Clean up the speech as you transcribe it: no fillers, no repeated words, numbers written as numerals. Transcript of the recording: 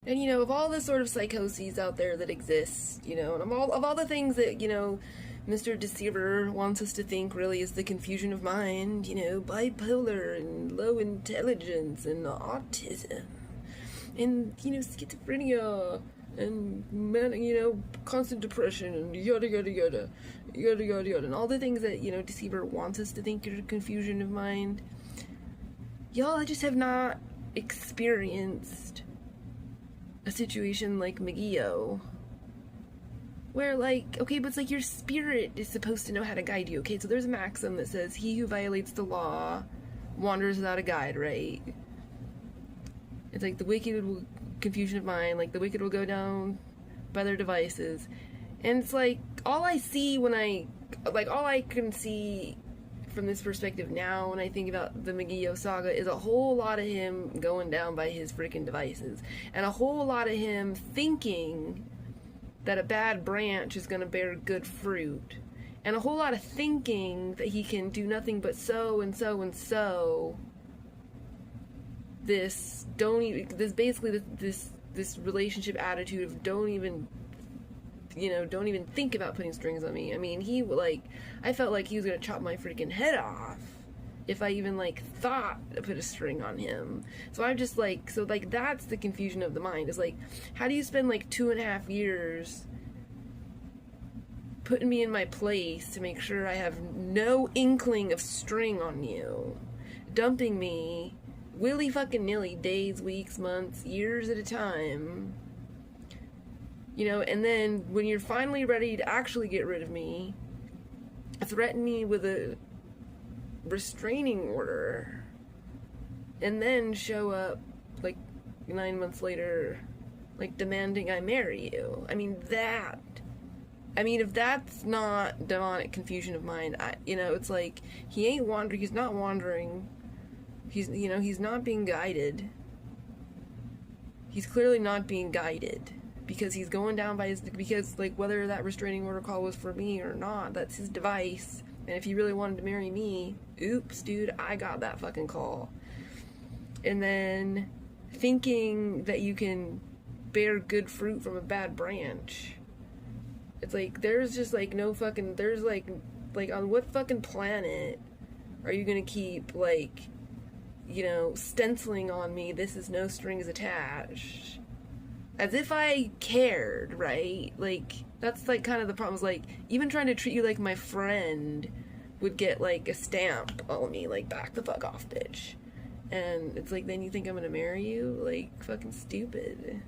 And, you know, of all the sort of psychoses out there that exist, you know, and of all the things that, you know, Mr. Deceiver wants us to think really is the confusion of mind, you know, bipolar and low intelligence and autism and, you know, schizophrenia and, you know, constant depression and yada yada yada, yada yada yada, and all the things that, you know, Deceiver wants us to think are confusion of mind. Y'all just have not experienced a situation like mageeeo, where, like, okay, but it's like your spirit is supposed to know how to guide you, okay? So there's a maxim that says, he who violates the law wanders without a guide, right? It's like the wicked will, confusion of mind, like the wicked will go down by their devices. And it's like, all I can see from this perspective now when I think about the mageeeo saga is a whole lot of him going down by his freaking devices, and a whole lot of him thinking that a bad branch is going to bear good fruit, and a whole lot of thinking that he can do nothing but sow and sow and sow this relationship attitude of don't even think about putting strings on me. I mean, I felt like he was gonna chop my freaking head off if I even, like, thought to put a string on him. So I'm just like, that's the confusion of the mind, is like, how do you spend, like, 2.5 years putting me in my place to make sure I have no inkling of string on you, dumping me willy fucking nilly, days, weeks, months, years at a time, you know, and then when you're finally ready to actually get rid of me, threaten me with a restraining order, and then show up, like, 9 months later, like, demanding I marry you. I mean, if that's not demonic confusion of mind, it's like, he's not wandering, he's not being guided. He's clearly not being guided, because he's going down by because, like, whether that restraining order call was for me or not, that's his device. And if he really wanted to marry me, oops, dude, I got that fucking call. And then thinking that you can bear good fruit from a bad branch. It's like, there's just, like, no fucking, there's, like, on what fucking planet are you gonna keep, like, you know, stenciling on me, this is no strings attached? As if I cared, right? Like, that's, like, kind of the problem. Is, like, even trying to treat you like my friend would get, like, a stamp on me, like, back the fuck off, bitch. And it's like, then you think I'm gonna marry you? Like, fucking stupid.